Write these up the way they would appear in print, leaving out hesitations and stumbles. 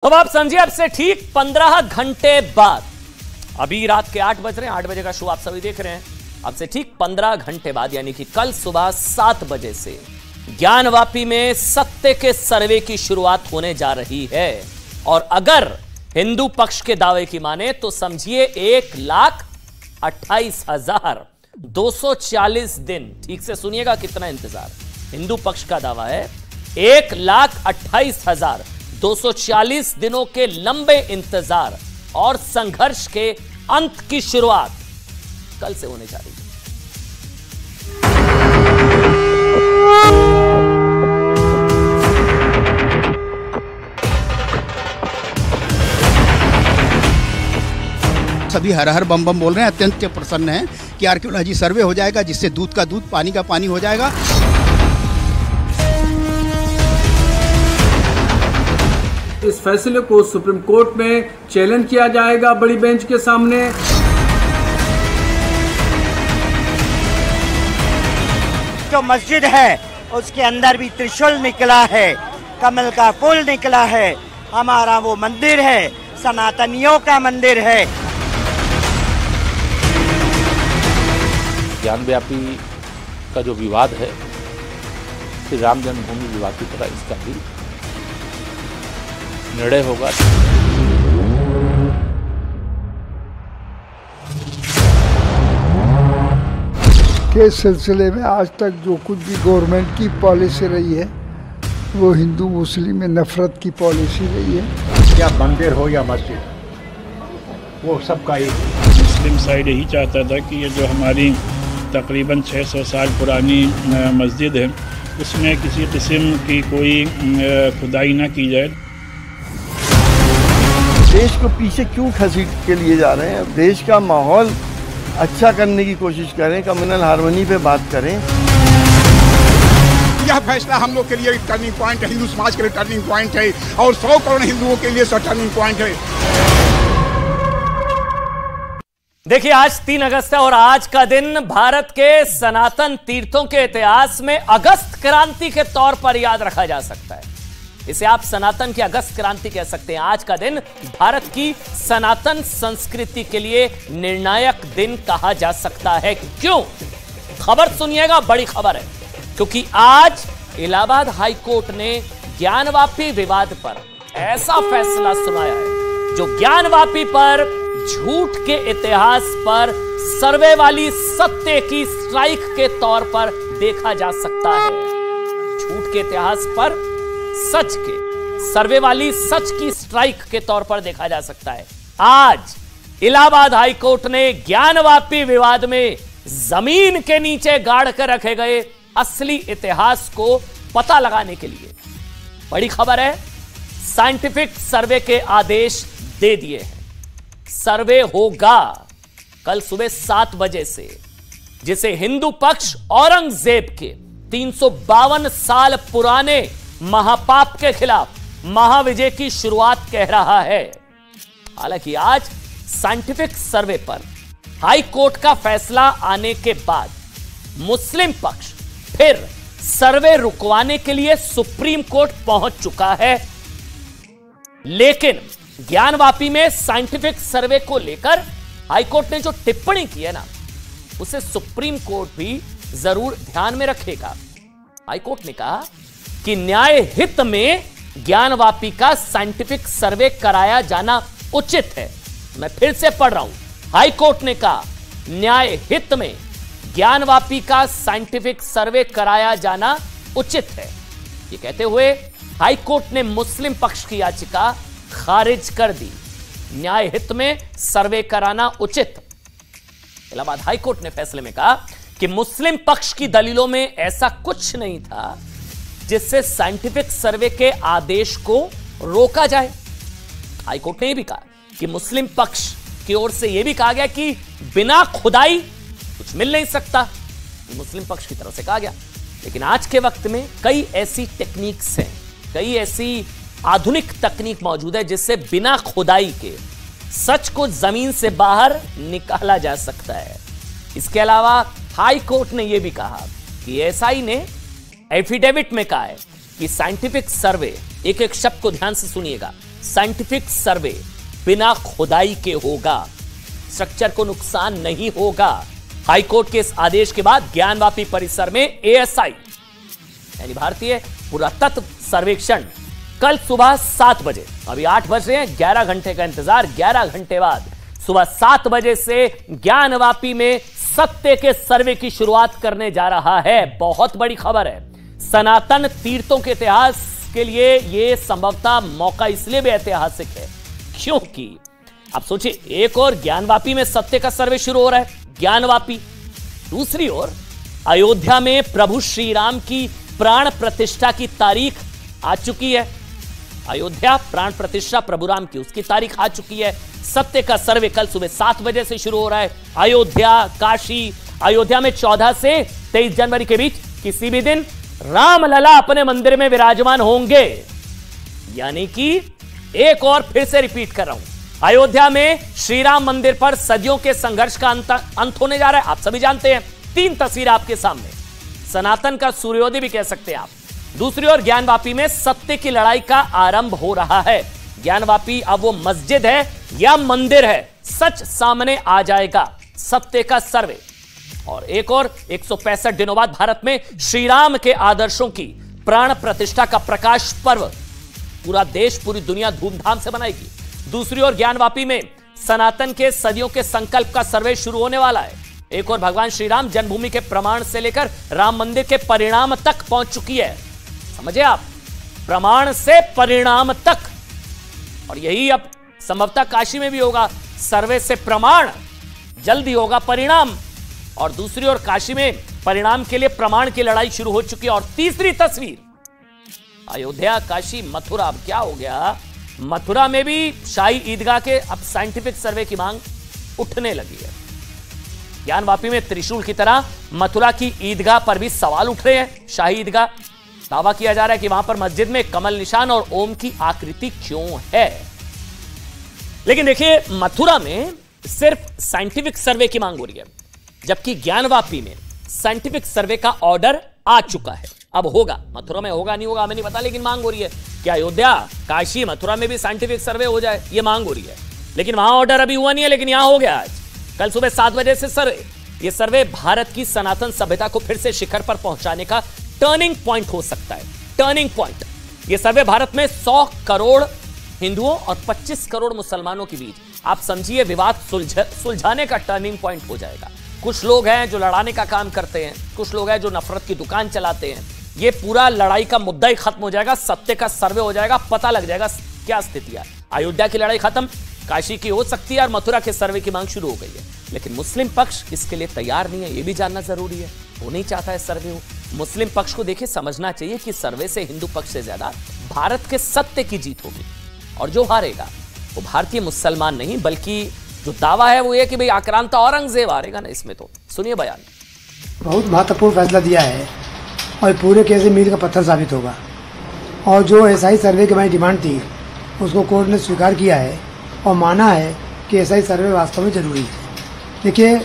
अब आप समझिए, अब से ठीक 15 घंटे बाद, अभी रात के 8 बज रहे हैं, 8 बजे का शो आप सभी देख रहे हैं। अब से ठीक 15 घंटे बाद यानी कि कल सुबह 7 बजे से ज्ञानवापी में सत्य के सर्वे की शुरुआत होने जा रही है। और अगर हिंदू पक्ष के दावे की माने तो समझिए 1,28,240 दिन, ठीक से सुनिएगा कितना इंतजार। हिंदू पक्ष का दावा है 1,28,240 दिनों के लंबे इंतजार और संघर्ष के अंत की शुरुआत कल से होने जा रही है। सभी हर हर बम बम बोल रहे हैं, अत्यंत प्रसन्न हैं कि आर्कियोलॉजी सर्वे हो जाएगा, जिससे दूध का दूध पानी का पानी हो जाएगा। इस फैसले को सुप्रीम कोर्ट में चैलेंज किया जाएगा बड़ी बेंच के सामने। जो मस्जिद है उसके अंदर भी त्रिशूल निकला है, कमल का फूल निकला है। हमारा वो मंदिर है, सनातनियों का मंदिर है। ज्ञानव्यापी का जो विवाद है, श्री राम जन्मभूमि विवाद की तरह इसका भी निर्णय होगा। के सिलसिले में आज तक जो कुछ भी गवर्नमेंट की पॉलिसी रही है वो हिंदू मुस्लिम में नफरत की पॉलिसी रही है। या मंदिर हो या मस्जिद, वो सबका एक। मुस्लिम साइड यही चाहता था कि ये जो हमारी तकरीबन 600 साल पुरानी मस्जिद है उसमें किसी किस्म की कोई खुदाई ना की जाए। देश को पीछे क्यों घसीट के लिए जा रहे हैं? देश का माहौल अच्छा करने की कोशिश करें, कम्युनल हार्मनी पे बात करें। यह फैसला हम लोग के लिए एक टर्निंग पॉइंट है, हिंदू समाज के लिए टर्निंग पॉइंट है और 100 करोड़ हिंदुओं के लिए टर्निंग पॉइंट है। देखिए, आज 3 अगस्त है और आज का दिन भारत के सनातन तीर्थों के इतिहास में अगस्त क्रांति के तौर पर याद रखा जा सकता है। इसे आप सनातन की अगस्त क्रांति कह सकते हैं। आज का दिन भारत की सनातन संस्कृति के लिए निर्णायक दिन कहा जा सकता है। क्यों? खबर सुनिएगा, बड़ी खबर है, क्योंकि आज इलाहाबाद हाई कोर्ट ने ज्ञानवापी विवाद पर ऐसा फैसला सुनाया है जो ज्ञानवापी पर झूठ के इतिहास पर सर्वे वाली सत्य की स्ट्राइक के तौर पर देखा जा सकता है। झूठ के इतिहास पर सच के सर्वे वाली सच की स्ट्राइक के तौर पर देखा जा सकता है। आज इलाहाबाद हाई कोर्ट ने ज्ञानवापी विवाद में जमीन के नीचे गाड़ कर रखे गए असली इतिहास को पता लगाने के लिए बड़ी खबर है, साइंटिफिक सर्वे के आदेश दे दिए हैं। सर्वे होगा कल सुबह 7 बजे से, जिसे हिंदू पक्ष औरंगजेब के 352 साल पुराने महापाप के खिलाफ महाविजय की शुरुआत कह रहा है। हालांकि आज साइंटिफिक सर्वे पर हाई कोर्ट का फैसला आने के बाद मुस्लिम पक्ष फिर सर्वे रुकवाने के लिए सुप्रीम कोर्ट पहुंच चुका है। लेकिन ज्ञानवापी में साइंटिफिक सर्वे को लेकर हाई कोर्ट ने जो टिप्पणी की है ना, उसे सुप्रीम कोर्ट भी जरूर ध्यान में रखेगा। हाई कोर्ट ने कहा कि न्याय हित में ज्ञानवापी का साइंटिफिक सर्वे कराया जाना उचित है। मैं फिर से पढ़ रहा हूं, हाई कोर्ट ने कहा न्याय हित में ज्ञानवापी का साइंटिफिक सर्वे कराया जाना उचित है। ये कहते हुए हाई कोर्ट ने मुस्लिम पक्ष की याचिका खारिज कर दी। न्याय हित में सर्वे कराना उचित। इलाहाबाद हाई कोर्ट ने फैसले में कहा कि मुस्लिम पक्ष की दलीलों में ऐसा कुछ नहीं था जिससे साइंटिफिक सर्वे के आदेश को रोका जाए। हाई कोर्ट ने यह भी कहा कि मुस्लिम पक्ष की ओर से यह भी कहा गया कि बिना खुदाई कुछ मिल नहीं सकता। मुस्लिम पक्ष की तरफ से कहा गया। लेकिन आज के वक्त में कई ऐसी टेक्निक्स हैं, कई ऐसी आधुनिक तकनीक मौजूद है जिससे बिना खुदाई के सच को जमीन से बाहर निकाला जा सकता है। इसके अलावा हाई कोर्ट ने यह भी कहा कि एएसआई ने एफिडेविट में कहा है कि साइंटिफिक सर्वे, एक एक शब्द को ध्यान से सुनिएगा, साइंटिफिक सर्वे बिना खुदाई के होगा, स्ट्रक्चर को नुकसान नहीं होगा। हाईकोर्ट के इस आदेश के बाद ज्ञानवापी परिसर में एएसआई यानी भारतीय पुरातत्व सर्वेक्षण कल सुबह 7 बजे, अभी 8 बज रहे हैं, 11 घंटे का इंतजार, 11 घंटे बाद सुबह 7 बजे से ज्ञानवापी में सत्य के सर्वे की शुरुआत करने जा रहा है। बहुत बड़ी खबर है। सनातन तीर्थों के इतिहास के लिए यह संभवतः मौका इसलिए भी ऐतिहासिक है क्योंकि आप सोचिए, एक और ज्ञानवापी में सत्य का सर्वे शुरू हो रहा है, ज्ञानवापी, दूसरी ओर अयोध्या में प्रभु श्री राम की प्राण प्रतिष्ठा की तारीख आ चुकी है। अयोध्या प्राण प्रतिष्ठा प्रभु राम की, उसकी तारीख आ चुकी है। सत्य का सर्वे कल सुबह 7 बजे से शुरू हो रहा है। अयोध्या, काशी, अयोध्या में 14 से 23 जनवरी के बीच किसी भी दिन रामलला अपने मंदिर में विराजमान होंगे। यानी कि एक और फिर से रिपीट कर रहा हूं, अयोध्या में श्री राम मंदिर पर सदियों के संघर्ष का अंत होने जा रहा है। आप सभी जानते हैं, 3 तस्वीर आपके सामने, सनातन का सूर्योदय भी कह सकते हैं आप। दूसरी ओर ज्ञानवापी में सत्य की लड़ाई का आरंभ हो रहा है। ज्ञानवापी अब वो मस्जिद है या मंदिर है, सच सामने आ जाएगा। सत्य का सर्वे। और एक और 165 दिनों बाद भारत में श्री राम के आदर्शों की प्राण प्रतिष्ठा का प्रकाश पर्व पूरा देश, पूरी दुनिया धूमधाम से मनाएगी। दूसरी ओर ज्ञानवापी में सनातन के सदियों के संकल्प का सर्वे शुरू होने वाला है। एक और भगवान श्री राम जन्मभूमि के प्रमाण से लेकर राम मंदिर के परिणाम तक पहुंच चुकी है। समझे आप, प्रमाण से परिणाम तक। और यही अब संभवतः काशी में भी होगा, सर्वे से प्रमाण, जल्दी होगा परिणाम। और दूसरी ओर काशी में परिणाम के लिए प्रमाण की लड़ाई शुरू हो चुकी है। और तीसरी तस्वीर, अयोध्या, काशी, मथुरा। अब क्या हो गया, मथुरा में भी शाही ईदगाह के अब साइंटिफिक सर्वे की मांग उठने लगी है। ज्ञानवापी में त्रिशूल की तरह मथुरा की ईदगाह पर भी सवाल उठ रहे हैं। शाही ईदगाह, दावा किया जा रहा है कि वहां पर मस्जिद में कमल निशान और ओम की आकृति क्यों है। लेकिन देखिए, मथुरा में सिर्फ साइंटिफिक सर्वे की मांग हो रही है, जबकि ज्ञानवापी में साइंटिफिक सर्वे का ऑर्डर आ चुका है। अब होगा, मथुरा में होगा नहीं होगा हमें नहीं पता, लेकिन मांग हो रही है कि अयोध्या, काशी, मथुरा में भी साइंटिफिक सर्वे हो जाए, ये मांग हो रही है। लेकिन वहां ऑर्डर अभी हुआ नहीं है, लेकिन यहां हो गया आज। कल सुबह 7 बजे से सर्वे, ये सर्वे भारत की सनातन सभ्यता को फिर से शिखर पर पहुंचाने का टर्निंग पॉइंट हो सकता है। Turning point. ये सर्वे भारत में 100 करोड़ हिंदुओं और 25 करोड़ मुसलमानों के बीच, आप समझिए, विवाद सुलझाने का टर्निंग पॉइंट हो जाएगा। कुछ लोग हैं जो लड़ाने का काम करते हैं, कुछ लोग हैं जो नफरत की दुकान चलाते हैं। ये पूरा लड़ाई का मुद्दा ही खत्म हो जाएगा, सत्य का सर्वे हो जाएगा, पता लग जाएगा क्या स्थिति है। अयोध्या की लड़ाई खत्म, काशी की हो सकती है और मथुरा के सर्वे की मांग शुरू हो गई है। लेकिन मुस्लिम पक्ष इसके लिए तैयार नहीं है, ये भी जानना जरूरी है। वो नहीं चाहता है सर्वे हो। मुस्लिम पक्ष को देखिए, समझना चाहिए कि सर्वे से हिंदू पक्ष से ज्यादा भारत के सत्य की जीत होगी। और जो हारेगा वो भारतीय मुसलमान नहीं, बल्कि जो दावा है वो ये कि भाई आक्रांता औरंगजेब हारेगा ना। इसमें तो सुनिए बयान। बहुत महत्वपूर्ण फैसला दिया है और पूरे केस में मील का पत्थर साबित होगा। और जो एसआई सर्वे की हमारी डिमांड थी, उसको कोर्ट ने स्वीकार किया है और माना है कि एसआई सर्वे वास्तव में जरूरी है। देखिए,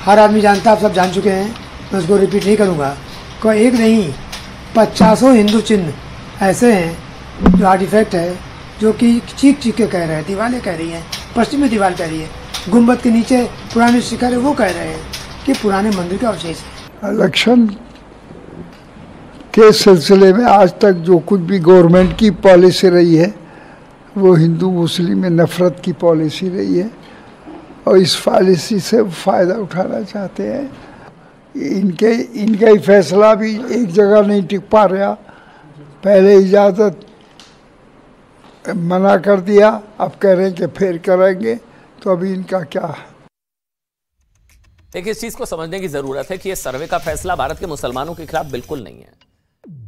हर आदमी जानता है, आप सब जान चुके हैं, मैं उसको रिपीट नहीं करूँगा। कोई एक नहीं, 50 हिंदू चिन्ह ऐसे हैं जो आर्टिफैक्ट है, जो कि चीख चीख के कह रहे हैं, दीवारें कह रही हैं, पश्चिमी दीवार कह रही है, गुम्बद के नीचे पुराने शिखर है, वो कह रहे हैं कि पुराने मंदिर का अवशेष है। इलेक्शन के सिलसिले में आज तक जो कुछ भी गवर्नमेंट की पॉलिसी रही है, वो हिंदू मुस्लिम में नफरत की पॉलिसी रही है और इस पॉलिसी से फ़ायदा उठाना चाहते हैं। इनका ही फैसला भी एक जगह नहीं टिक पा रहा। पहले इजाज़त मना कर दिया, अब कह रहे हैं कि फिर करेंगे, तो अभी इनका क्या। देखिए, इस चीज को समझने की जरूरत है कि यह सर्वे का फैसला भारत के मुसलमानों के खिलाफ बिल्कुल नहीं है।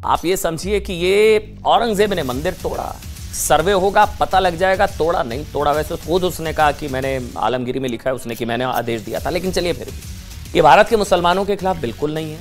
आप ये समझिए कि ये औरंगजेब ने मंदिर तोड़ा, सर्वे होगा, पता लग जाएगा, तोड़ा नहीं तोड़ा। वैसे खुद उसने कहा कि मैंने आलमगीरी में लिखा है उसने कि मैंने आदेश दिया था, लेकिन चलिए, फिर भी ये भारत के मुसलमानों के खिलाफ बिल्कुल नहीं है।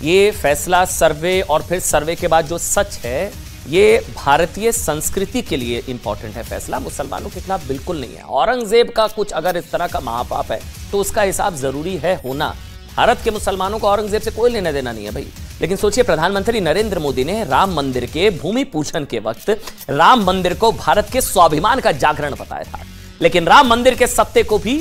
ये फैसला सर्वे और फिर सर्वे के बाद जो सच है, ये भारतीय संस्कृति के लिए इंपॉर्टेंट है। फैसला मुसलमानों के खिलाफ बिल्कुल नहीं है। औरंगजेब का कुछ अगर इस तरह का महापाप है तो उसका हिसाब जरूरी है होना। भारत के मुसलमानों को औरंगजेब से कोई लेना देना नहीं है भाई। लेकिन सोचिए, प्रधानमंत्री नरेंद्र मोदी ने राम मंदिर के भूमि पूजन के वक्त राम मंदिर को भारत के स्वाभिमान का जागरण बताया था, लेकिन राम मंदिर के सत्ते को भी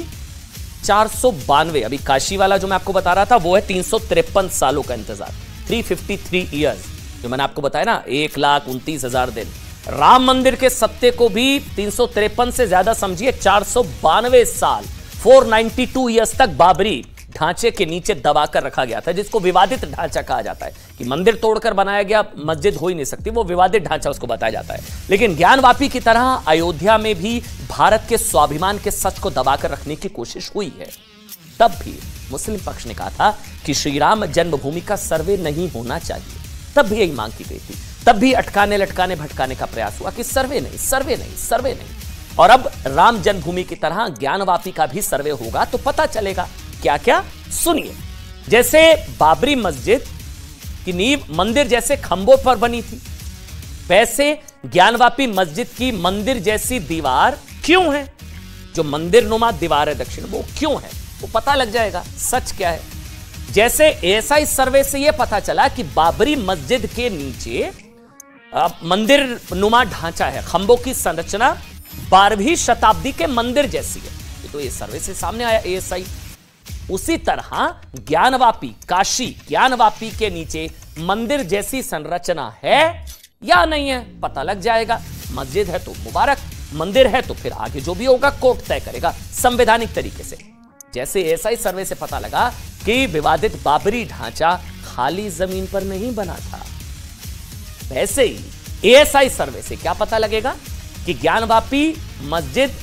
492, अभी काशी वाला जो मैं आपको बता रहा था वो है 353 सालों का इंतजार, 353 ईयर्स, जो मैंने आपको बताया ना 1,29,000 दिन। राम मंदिर के सत्ते को भी 353 से ज्यादा समझिए 492 साल, 492 ईयर्स तक बाबरी ढांचे के नीचे दबाकर रखा गया था, जिसको विवादित ढांचा कहा जाता है कि मंदिर तोड़कर बनाया गया मस्जिद हो ही नहीं सकती, वो विवादित ढांचा उसको बताया जाता है। लेकिन ज्ञानवापी की तरह अयोध्या में भी भारत के स्वाभिमान के सच को दबाकर रखने की कोशिश हुई है। तब भी मुस्लिम पक्ष ने कहा था कि श्री राम जन्मभूमि का सर्वे नहीं होना चाहिए, तब भी यही मांग की गई थी, तब भी अटकाने लटकाने भटकाने का प्रयास हुआ कि सर्वे नहीं, सर्वे नहीं, सर्वे नहीं। और अब राम जन्मभूमि की तरह ज्ञानवापी का भी सर्वे होगा तो पता चलेगा क्या क्या। सुनिए, जैसे बाबरी मस्जिद की नींव मंदिर जैसे खंभों पर बनी थी, वैसे ज्ञानवापी मस्जिद की मंदिर जैसी दीवार क्यों है, जो मंदिर नुमा दीवार है दक्षिण, वो क्यों है, वो पता लग जाएगा सच क्या है। जैसे एएसआई सर्वे से यह पता चला कि बाबरी मस्जिद के नीचे मंदिर नुमा ढांचा है, खंभों की संरचना 12वीं शताब्दी के मंदिर जैसी है, तो ये सर्वे से सामने आया एएसआई। उसी तरह ज्ञानवापी, काशी ज्ञानवापी के नीचे मंदिर जैसी संरचना है या नहीं है, पता लग जाएगा। मस्जिद है तो मुबारक, मंदिर है तो फिर आगे जो भी होगा कोर्ट तय करेगा संवैधानिक तरीके से। जैसे एएसआई सर्वे से पता लगा कि विवादित बाबरी ढांचा खाली जमीन पर नहीं बना था, वैसे ही एएसआई सर्वे से क्या पता लगेगा कि ज्ञानवापी मस्जिद,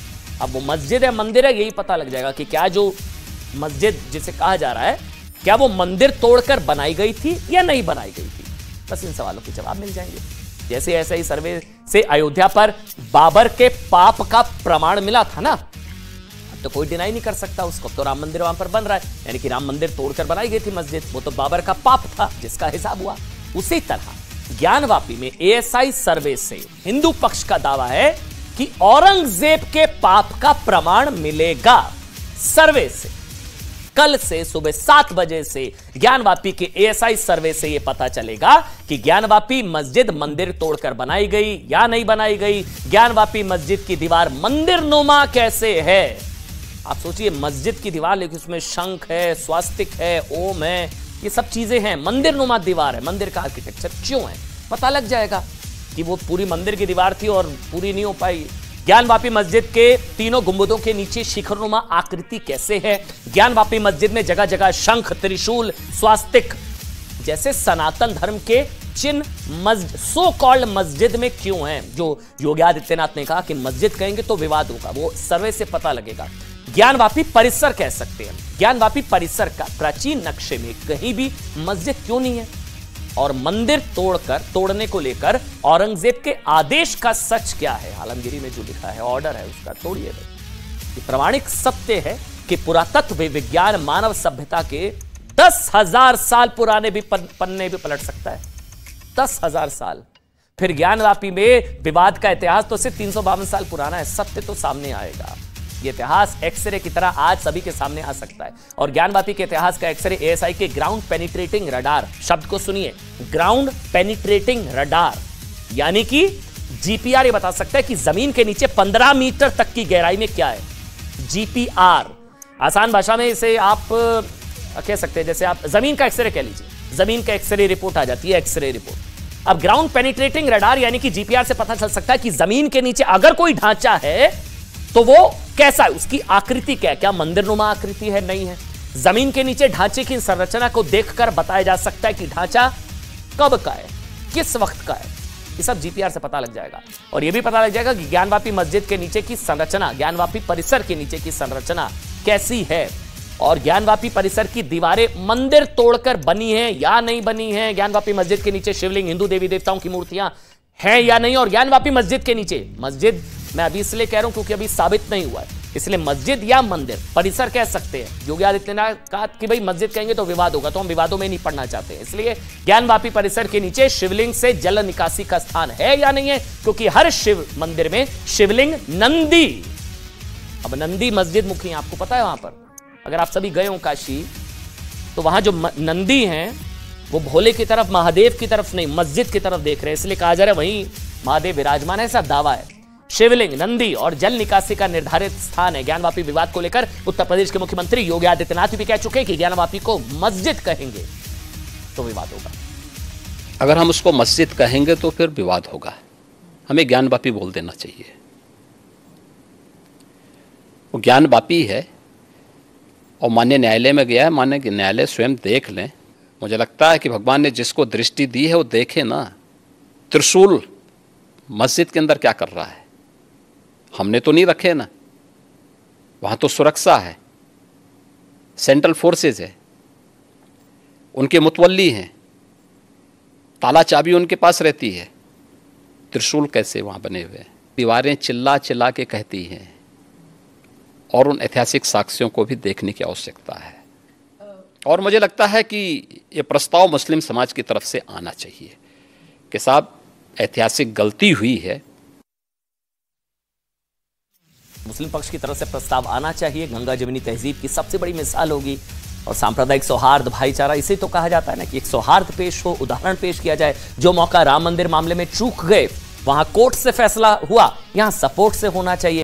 अब वो मस्जिद है मंदिर है यही पता लग जाएगा कि क्या जो मस्जिद जिसे कहा जा रहा है क्या वो मंदिर तोड़कर बनाई गई थी या नहीं बनाई गई थी। बस इन सवालों के जवाब मिल जाएंगे। जैसे ऐसा ही सर्वे से अयोध्या पर बाबर के पाप का प्रमाण मिला था ना, अब तो कोई डिनाई नहीं कर सकता उसको, तो राम मंदिर वहां पर बन रहा है, यानी कि राम मंदिर तोड़कर बनाई गई थी मस्जिद, वो तो बाबर का पाप था जिसका हिसाब हुआ। उसी तरह ज्ञानवापी में एएसआई सर्वे से हिंदू पक्ष का दावा है कि औरंगजेब के पाप का प्रमाण मिलेगा सर्वे से। कल से सुबह 7 बजे से ज्ञानवापी के एएसआई सर्वे से यह पता चलेगा कि ज्ञानवापी मस्जिद मंदिर तोड़कर बनाई गई या नहीं बनाई गई, ज्ञानवापी मस्जिद की दीवार मंदिर नुमा कैसे है। आप सोचिए, मस्जिद की दीवार लेकिन उसमें शंख है, स्वास्तिक है, ओम है, ये सब चीजें हैं, मंदिर नुमा दीवार है। मंदिर का आर्किटेक्चर क्यों है पता लग जाएगा कि वो पूरी मंदिर की दीवार थी और पूरी नहीं हो पाई। ज्ञानवापी मस्जिद के तीनों गुंबदों के नीचे शिखरनुमा आकृति कैसे है, ज्ञानवापी मस्जिद में जगह जगह शंख, त्रिशूल, स्वास्तिक जैसे सनातन धर्म के चिन्ह सो कॉल्ड मस्जिद में क्यों हैं। जो योगी आदित्यनाथ ने कहा कि मस्जिद कहेंगे तो विवाद होगा, वो सर्वे से पता लगेगा। ज्ञानवापी परिसर कह सकते हैं, ज्ञानवापी परिसर का प्राचीन नक्शे में कहीं भी मस्जिद क्यों नहीं है, और मंदिर तोड़ने को लेकर औरंगजेब के आदेश का सच क्या है। आलमगीरी में जो लिखा है ऑर्डर है उसका तोड़िए। ये प्रामाणिक सत्य है कि पुरातत्व विज्ञान मानव सभ्यता के 10,000 साल पुराने भी पन्ने भी पलट सकता है, 10,000 साल। फिर ज्ञानवापी में विवाद का इतिहास तो सिर्फ 352 साल पुराना है, सत्य तो सामने आएगा। ये इतिहास एक्सरे की तरह आज सभी के सामने आ सकता है। और ज्ञानवापी के इतिहास का एक्सरे एएसआई के ग्राउंड पेनिट्रेटिंग रडार, शब्द को सुनिए, ग्राउंड पेनिट्रेटिंग रडार, यानी कि जीपीआर ये बता सकता है कि जमीन के नीचे 15 मीटर तक की गहराई में क्या है। जीपीआर आसान भाषा में इसे आप कह सकते हैं, जैसे आप जमीन का एक्सरे कह लीजिए, जमीन का एक्सरे रिपोर्ट आ जाती है, एक्सरे रिपोर्ट। अब ग्राउंड पेनिट्रेटिंग रडार यानी कि जीपीआर से पता चल सकता है कि जमीन के नीचे अगर कोई ढांचा है तो वो कैसा है, उसकी आकृति क्या है, क्या मंदिरनुमा आकृति है, नहीं है। जमीन के नीचे ढांचे की संरचना को देखकर बताया जा सकता है कि ढांचा कब का है, किस वक्त का है, ये सब जीपीआर से पता लग जाएगा। और यह भी पता लग जाएगा कि ज्ञानवापी मस्जिद के नीचे की संरचना, ज्ञानवापी परिसर के नीचे की संरचना कैसी है, और ज्ञानवापी परिसर की दीवारें मंदिर तोड़कर बनी है या नहीं बनी है, ज्ञानवापी मस्जिद के नीचे शिवलिंग, हिंदू देवी देवताओं की मूर्तियां हैं या नहीं। और ज्ञानवापी मस्जिद के नीचे, मस्जिद मैं अभी इसलिए कह रहा हूं क्योंकि अभी साबित नहीं हुआ है, इसलिए मस्जिद या मंदिर परिसर कह सकते हैं। योगी आदित्यनाथ कहा कि भाई मस्जिद कहेंगे तो विवाद होगा, तो हम विवादों में नहीं पड़ना चाहते हैं, इसलिए ज्ञानवापी परिसर के नीचे शिवलिंग से जल निकासी का स्थान है या नहीं है, क्योंकि हर शिव मंदिर में शिवलिंग नंदी, अब नंदी मस्जिद मुखी, आपको पता है वहां पर, अगर आप सभी गए हो काशी तो वहां जो नंदी हैं वो भोले की तरफ, महादेव की तरफ नहीं, मस्जिद की तरफ देख रहे हैं, इसलिए कहा जा रहा है वहीं महादेव विराजमान है, ऐसा दावा है। शिवलिंग, नंदी और जल निकासी का निर्धारित स्थान है। ज्ञानवापी विवाद को लेकर उत्तर प्रदेश के मुख्यमंत्री योगी आदित्यनाथ भी कह चुके हैं कि ज्ञानवापी को मस्जिद कहेंगे तो विवाद होगा। अगर हम उसको मस्जिद कहेंगे तो फिर विवाद होगा, हमें ज्ञानवापी बोल देना चाहिए। वो ज्ञानवापी है और माननीय न्यायालय में गया है, माननीय न्यायालय स्वयं देख लें। मुझे लगता है कि भगवान ने जिसको दृष्टि दी है वो देखे ना। त्रिशूल मस्जिद के अंदर क्या कर रहा है? हमने तो नहीं रखे ना, वहाँ तो सुरक्षा है, सेंट्रल फोर्सेज है, उनके मुतवल्ली हैं, ताला चाबी उनके पास रहती है। त्रिशूल कैसे वहाँ बने हुए हैं? दीवारें चिल्ला चिल्ला के कहती हैं और उन ऐतिहासिक साक्ष्यों को भी देखने की आवश्यकता है। और मुझे लगता है कि ये प्रस्ताव मुस्लिम समाज की तरफ से आना चाहिए कि साहब ऐतिहासिक गलती हुई है। मुस्लिम पक्ष की तरफ से प्रस्ताव आना चाहिए। गंगा जमुनी तहजीब की सबसे बड़ी मिसाल होगी और सांप्रदायिक सौहार्द, भाईचारा, इसे तो कहा जाता है ना कि एक सौहार्द पेश हो, उदाहरण पेश किया जाए। जो मौका राम मंदिर मामले में चूक गए, वहां कोर्ट से फैसला हुआ, यहां सपोर्ट से होना चाहिए।